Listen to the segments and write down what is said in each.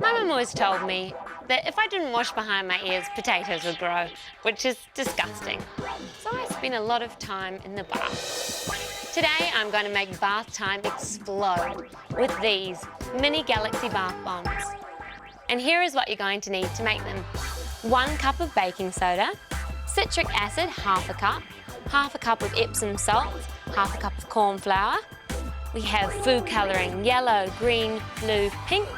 My mum always told me that if I didn't wash behind my ears, potatoes would grow, which is disgusting. So I spend a lot of time in the bath. Today I'm going to make bath time explode with these mini galaxy bath bombs. And here is what you're going to need to make them. 1 cup of baking soda, citric acid, half a cup of Epsom salt, half a cup of corn flour. We have food colouring, yellow, green, blue, pink,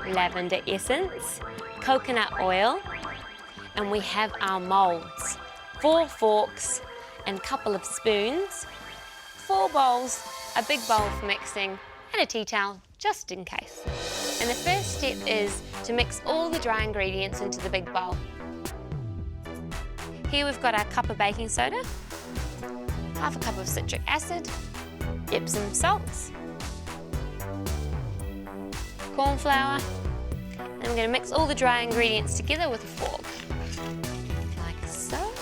lavender essence, coconut oil, and we have our moulds, 4 forks and a couple of spoons, 4 bowls, a big bowl for mixing, and a tea towel just in case. And the first step is to mix all the dry ingredients into the big bowl. Here we've got our cup of baking soda, half a cup of citric acid, Epsom salts, corn flour, and we're going to mix all the dry ingredients together with a fork, like so.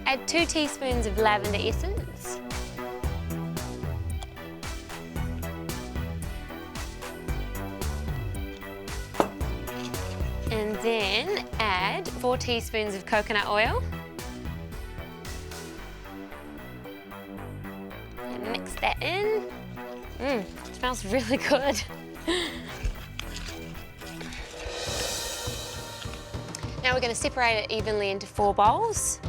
Add 2 teaspoons of lavender essence, and then add 4 teaspoons of coconut oil. And mix that in. It smells really good. Now we're going to separate it evenly into 4 bowls.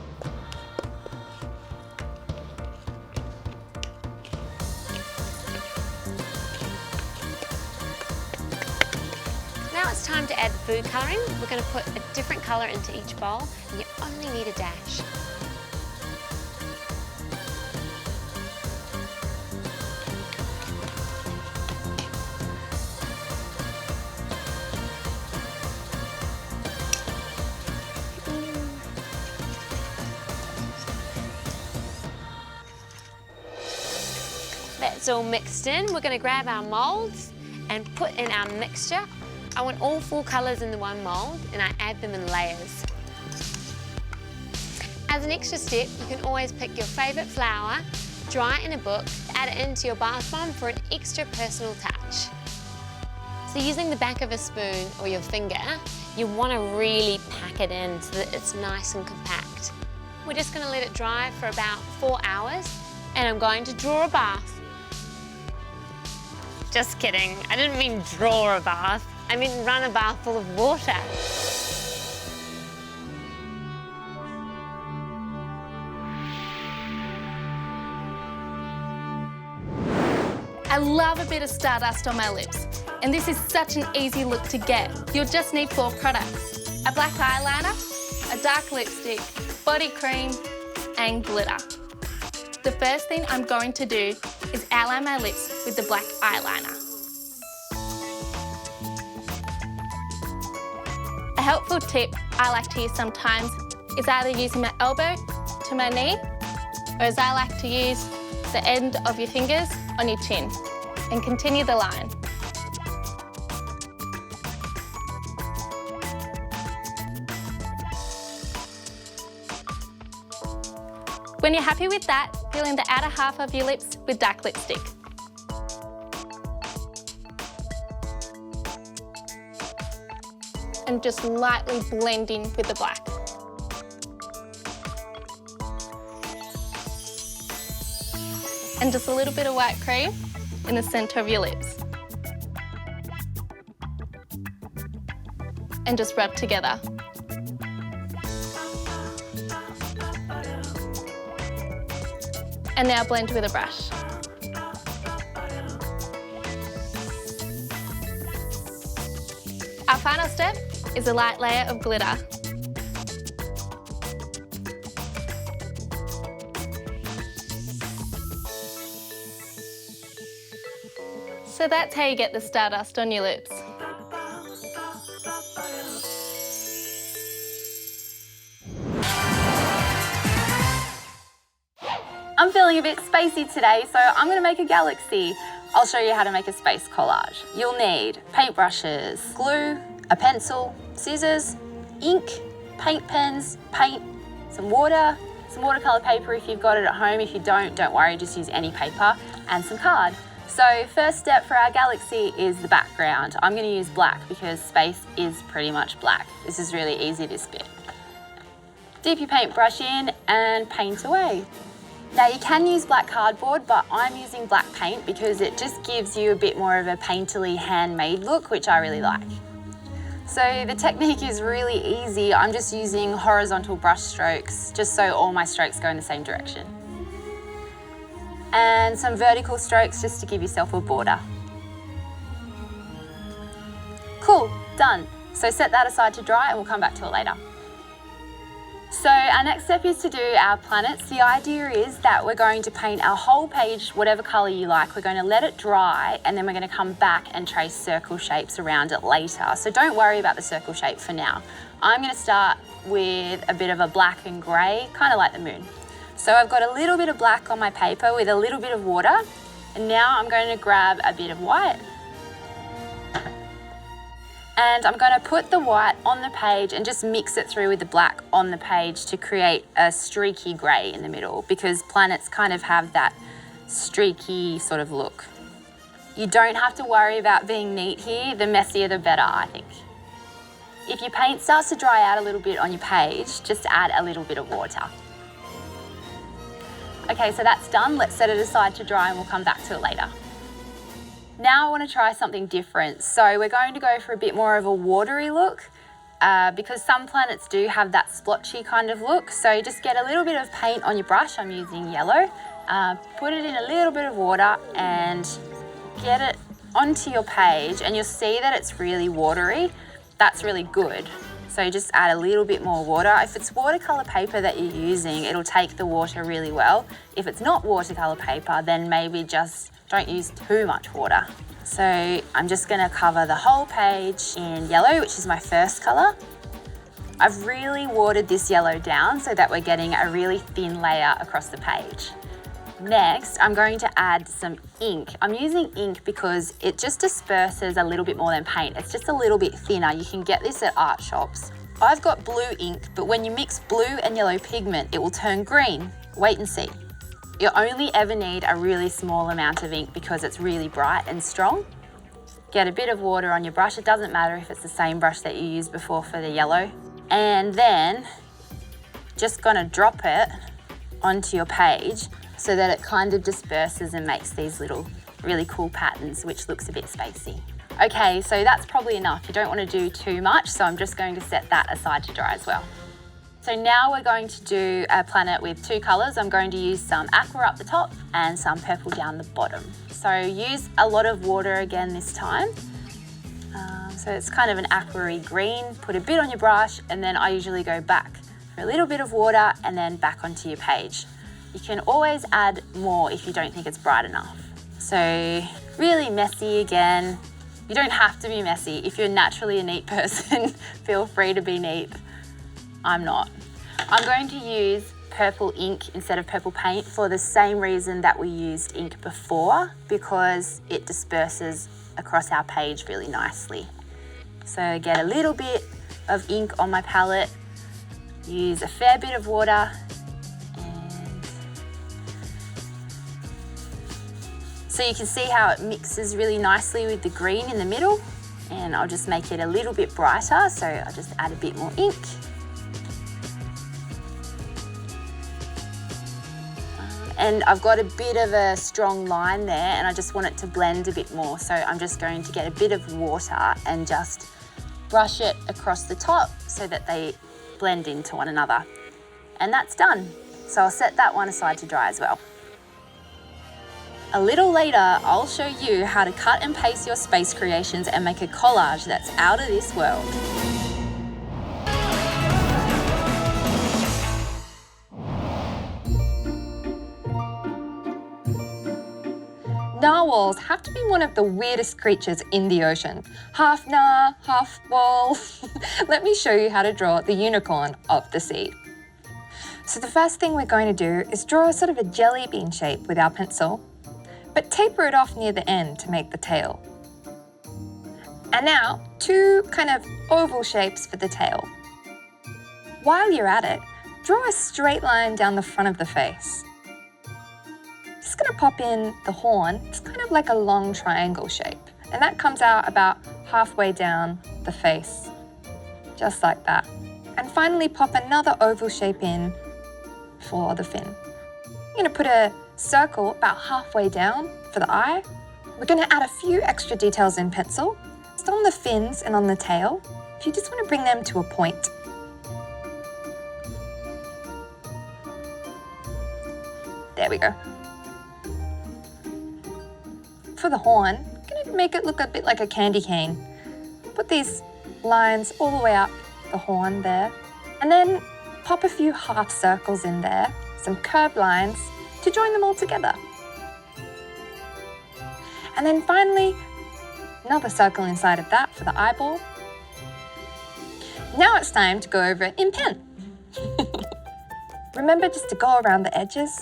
Now it's time to add the food colouring. We're going to put a different colour into each bowl, and you only need a dash. That's all mixed in. We're going to grab our moulds and put in our mixture. I want all 4 colours in the one mould, and I add them in layers. As an extra step, you can always pick your favourite flower, dry it in a book, add it into your bath bomb for an extra personal touch. So using the back of a spoon or your finger, you want to really pack it in so that it's nice and compact. We're just going to let it dry for about 4 hours, and I'm going to draw a bath. Just kidding, I didn't mean draw a bath. I mean run a bath full of water. I love a bit of stardust on my lips, and this is such an easy look to get. You'll just need 4 products: a black eyeliner, a dark lipstick, body cream, and glitter. The first thing I'm going to do is outline my lips with the black eyeliner. A helpful tip I like to use sometimes is either using my elbow to my knee, or as I like to use, the end of your fingers on your chin, and continue the line. When you're happy with that, fill in the outer half of your lips with dark lipstick. And just lightly blend in with the black. And just a little bit of white cream in the centre of your lips. And just rub together. And now blend with a brush. Our final step is a light layer of glitter. So that's how you get the stardust on your lips. I'm feeling a bit spacey today, so I'm going to make a galaxy. I'll show you how to make a space collage. You'll need paintbrushes, glue, a pencil, scissors, ink, paint pens, paint, some water, some watercolour paper if you've got it at home. If you don't worry, just use any paper, and some card. So first step for our galaxy is the background. I'm going to use black because space is pretty much black. This is really easy, this bit. Dip your paintbrush in and paint away. Now you can use black cardboard, but I'm using black paint because it just gives you a bit more of a painterly handmade look, which I really like. So the technique is really easy. I'm just using horizontal brush strokes just so all my strokes go in the same direction. And some vertical strokes just to give yourself a border. Cool, done. So set that aside to dry and we'll come back to it later. So our next step is to do our planets. The idea is that we're going to paint our whole page whatever colour you like. We're going to let it dry and then we're going to come back and trace circle shapes around it later. So don't worry about the circle shape for now. I'm going to start with a bit of a black and grey, kind of like the moon. So I've got a little bit of black on my paper with a little bit of water, and now I'm going to grab a bit of white. And I'm going to put the white on the page and just mix it through with the black on the page to create a streaky grey in the middle, because planets kind of have that streaky sort of look. You don't have to worry about being neat here. The messier the better, I think. If your paint starts to dry out a little bit on your page, just add a little bit of water. Okay, so that's done. Let's set it aside to dry and we'll come back to it later. Now I want to try something different. So we're going to go for a bit more of a watery look because some planets do have that splotchy kind of look. So just get a little bit of paint on your brush. I'm using yellow. Put it in a little bit of water and get it onto your page, and you'll see that it's really watery. That's really good. So just add a little bit more water. If it's watercolour paper that you're using, it'll take the water really well. If it's not watercolour paper, then maybe just don't use too much water. So I'm just going to cover the whole page in yellow, which is my first colour. I've really watered this yellow down so that we're getting a really thin layer across the page. Next, I'm going to add some ink. I'm using ink because it just disperses a little bit more than paint. It's just a little bit thinner. You can get this at art shops. I've got blue ink, but when you mix blue and yellow pigment, it will turn green. Wait and see. You only ever need a really small amount of ink because it's really bright and strong. Get a bit of water on your brush. It doesn't matter if it's the same brush that you used before for the yellow. And then just gonna drop it onto your page so that it kind of disperses and makes these little really cool patterns, which looks a bit spacey. Okay, so that's probably enough. You don't want to do too much, so I'm just going to set that aside to dry as well. So now we're going to do a planet with two colours. I'm going to use some aqua up the top and some purple down the bottom. So use a lot of water again this time. So it's kind of an aqua-y green. Put a bit on your brush, and then I usually go back for a little bit of water and then back onto your page. You can always add more if you don't think it's bright enough. So really messy again. You don't have to be messy. If you're naturally a neat person, feel free to be neat. I'm not. I'm going to use purple ink instead of purple paint for the same reason that we used ink before, because it disperses across our page really nicely. So get a little bit of ink on my palette, use a fair bit of water, so you can see how it mixes really nicely with the green in the middle, and I'll just make it a little bit brighter, so I'll just add a bit more ink. And I've got a bit of a strong line there and I just want it to blend a bit more, so I'm just going to get a bit of water and just brush it across the top so that they blend into one another. And that's done. So I'll set that one aside to dry as well. A little later, I'll show you how to cut and paste your space creations and make a collage that's out of this world. Narwhals have to be one of the weirdest creatures in the ocean. Half nar, half whale. Let me show you how to draw the unicorn of the sea. So the first thing we're going to do is draw sort of a jelly bean shape with our pencil, but taper it off near the end to make the tail. And now, two kind of oval shapes for the tail. While you're at it, draw a straight line down the front of the face. Just gonna pop in the horn. It's kind of like a long triangle shape, and that comes out about halfway down the face, just like that. And finally pop another oval shape in for the fin. You're gonna put a circle about halfway down for the eye. We're gonna add a few extra details in pencil, just on the fins and on the tail, if you just wanna bring them to a point. There we go. For the horn, I'm gonna make it look a bit like a candy cane. Put these lines all the way up the horn there, and then pop a few half circles in there, some curved lines to join them all together. And then finally, another circle inside of that for the eyeball. Now it's time to go over it in pen. Remember just to go around the edges.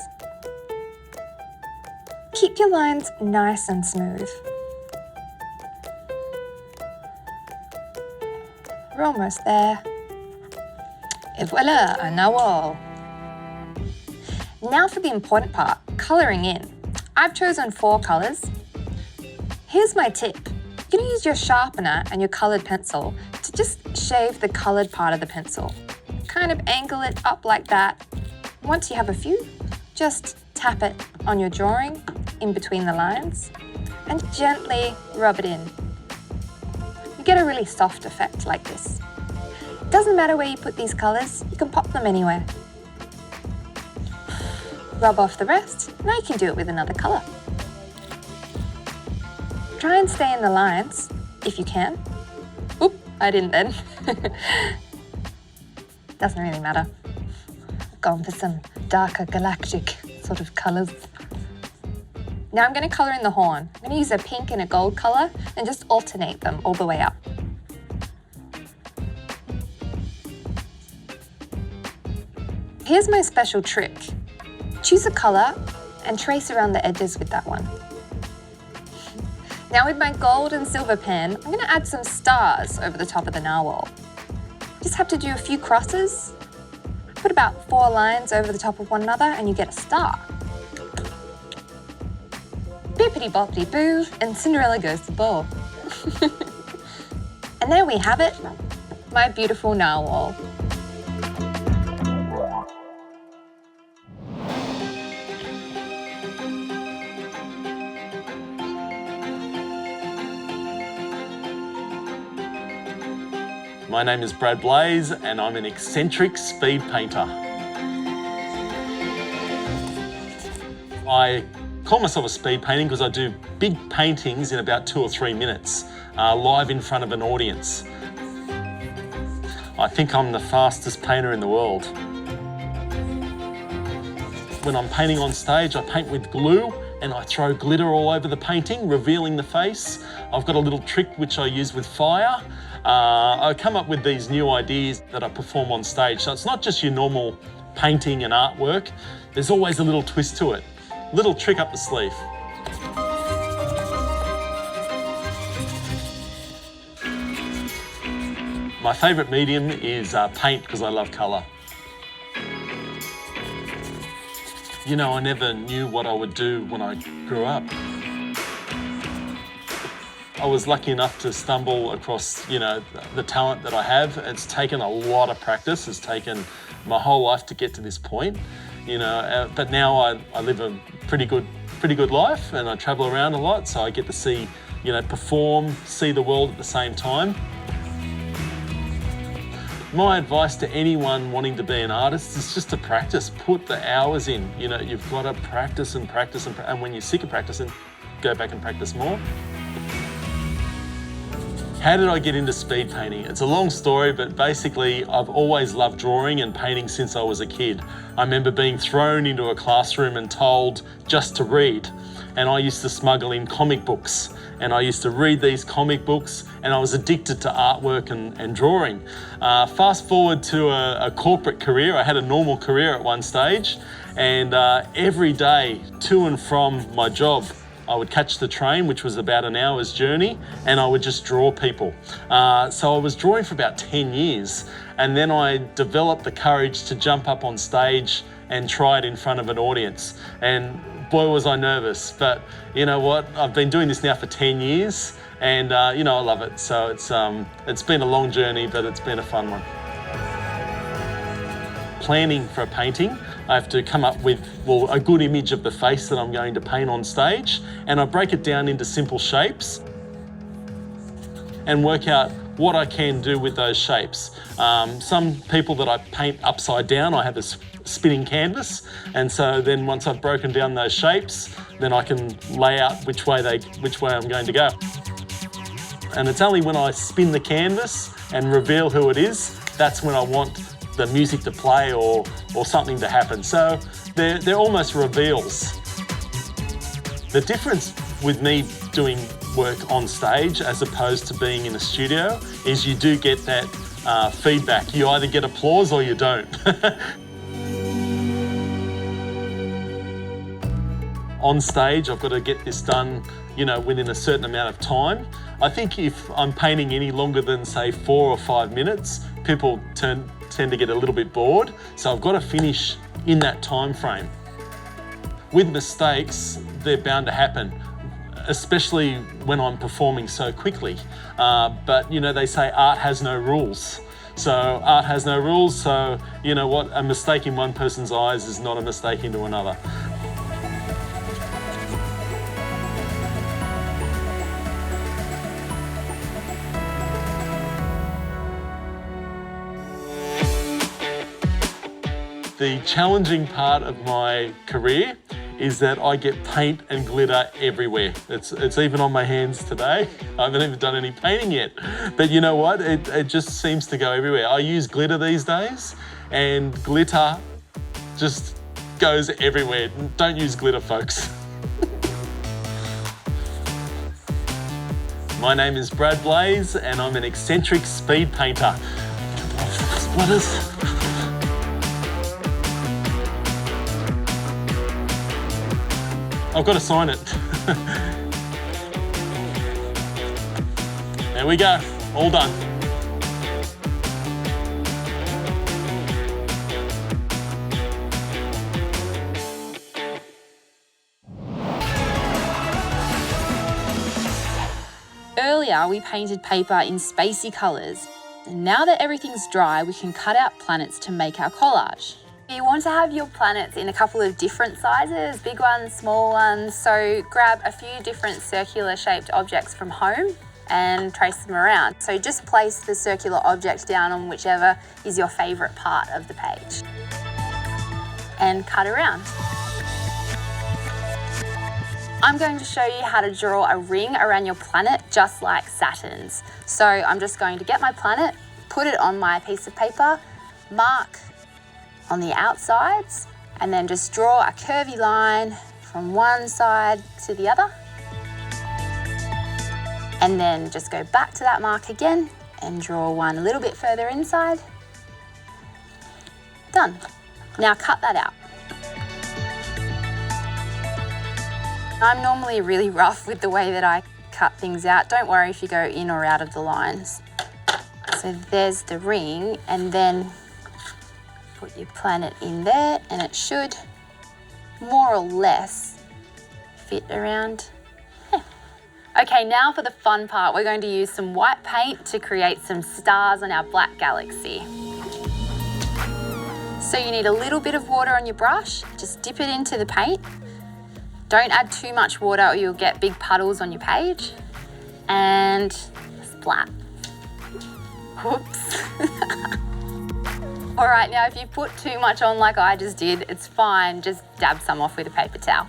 Keep your lines nice and smooth. We're almost there. Et voila, a narwhal. Now for the important part, colouring in. I've chosen 4 colours. Here's my tip. You're going to use your sharpener and your coloured pencil to just shave the coloured part of the pencil. Kind of angle it up like that. Once you have a few, just tap it on your drawing in between the lines and gently rub it in. You get a really soft effect like this. It doesn't matter where you put these colours, you can pop them anywhere. Rub off the rest, now you can do it with another colour. Try and stay in the lines, if you can. Oop, I didn't then. Doesn't really matter. I've gone for some darker galactic sort of colours. Now I'm going to colour in the horn. I'm going to use a pink and a gold colour and just alternate them all the way up. Here's my special trick. Choose a colour and trace around the edges with that one. Now with my gold and silver pen, I'm going to add some stars over the top of the narwhal. Just have to do a few crosses, put about 4 lines over the top of one another and you get a star. Bippity boppity boo, and Cinderella goes to the ball. And there we have it, my beautiful narwhal. My name is Brad Blaze and I'm an eccentric speed painter. I call myself a speed painting because I do big paintings in about 2 or 3 minutes, live in front of an audience. I think I'm the fastest painter in the world. When I'm painting on stage, I paint with glue and I throw glitter all over the painting, revealing the face. I've got a little trick which I use with fire. I come up with these new ideas that I perform on stage. So it's not just your normal painting and artwork. There's always a little twist to it. Little trick up the sleeve. My favourite medium is paint because I love colour. You know, I never knew what I would do when I grew up. I was lucky enough to stumble across, the talent that I have. It's taken a lot of practice. It's taken my whole life to get to this point, but now I live a pretty good life and I travel around a lot, so I get to see, perform, see the world at the same time. My advice to anyone wanting to be an artist is just to practice, put the hours in. You've got to practice and practice, and when you're sick of practicing, go back and practice more. How did I get into speed painting? It's a long story, but basically I've always loved drawing and painting since I was a kid. I remember being thrown into a classroom and told just to read. And I used to smuggle in comic books. And I used to read these comic books and I was addicted to artwork and drawing. Fast forward to a corporate career. I had a normal career at one stage. And every day to and from my job, I would catch the train, which was about an hour's journey, and I would just draw people. So I was drawing for about 10 years. and then I developed the courage to jump up on stage and try it in front of an audience. And boy, was I nervous, but you know what? I've been doing this now for 10 years and you know, I love it. So it's been a long journey, but it's been a fun one. Planning for a painting, I have to come up with, well, a good image of the face that I'm going to paint on stage, and I break it down into simple shapes and work out what I can do with those shapes. Some people that I paint upside down, I have a spinning canvas, and so then once I've broken down those shapes, then I can lay out which way I'm going to go. And it's only when I spin the canvas and reveal who it is, that's when I want the music to play or something to happen. So they're almost reveals. The difference with me doing work on stage as opposed to being in a studio is you do get that feedback. You either get applause or you don't. On stage, I've got to get this done, you know, within a certain amount of time. I think if I'm painting any longer than, say, 4 or 5 minutes, people tend to get a little bit bored. So I've got to finish in that time frame. With mistakes, they're bound to happen, especially when I'm performing so quickly. But, you know, they say art has no rules. So art has no rules, so you know what? A mistake in one person's eyes is not a mistake into another. The challenging part of my career is that I get paint and glitter everywhere. It's even on my hands today. I haven't even done any painting yet. But you know what? It just seems to go everywhere. I use glitter these days, and glitter just goes everywhere. Don't use glitter, folks. My name is Brad Blaze, and I'm an eccentric speed painter. Splitters. I've got to sign it. There we go, all done. Earlier, we painted paper in spacey colours. And now that everything's dry, we can cut out planets to make our collage. You want to have your planets in a couple of different sizes, big ones, small ones, so grab a few different circular shaped objects from home and trace them around. So just place the circular object down on whichever is your favourite part of the page and cut around. I'm going to show you how to draw a ring around your planet just like Saturn's. So I'm just going to get my planet, put it on my piece of paper, mark on the outsides, and then just draw a curvy line from one side to the other. And then just go back to that mark again and draw one a little bit further inside. Done. Now cut that out. I'm normally really rough with the way that I cut things out. Don't worry if you go in or out of the lines. So there's the ring, and then put your planet in there, and it should more or less fit around. Yeah. Okay, now for the fun part. We're going to use some white paint to create some stars on our black galaxy. So you need a little bit of water on your brush. Just dip it into the paint. Don't add too much water or you'll get big puddles on your page. And splat. Whoops. All right, now if you put too much on like I just did, it's fine, just dab some off with a paper towel.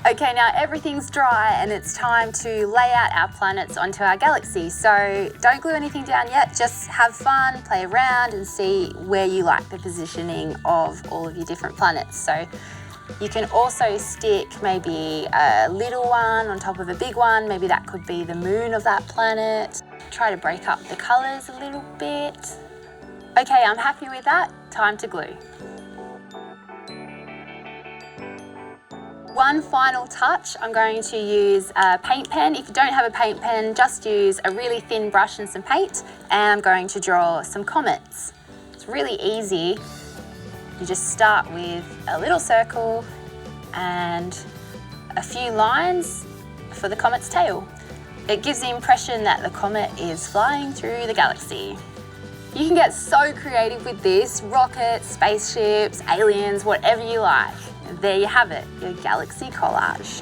Okay, now everything's dry and it's time to lay out our planets onto our galaxy. So don't glue anything down yet, just have fun, play around and see where you like the positioning of all of your different planets. So you can also stick maybe a little one on top of a big one, maybe that could be the moon of that planet. Try to break up the colours a little bit. Okay, I'm happy with that. Time to glue. one final touch, I'm going to use a paint pen. If you don't have a paint pen, just use a really thin brush and some paint, and I'm going to draw some comets. It's really easy. You just start with a little circle and a few lines for the comet's tail. It gives the impression that the comet is flying through the galaxy. You can get so creative with this, rockets, spaceships, aliens, whatever you like. There you have it, your galaxy collage.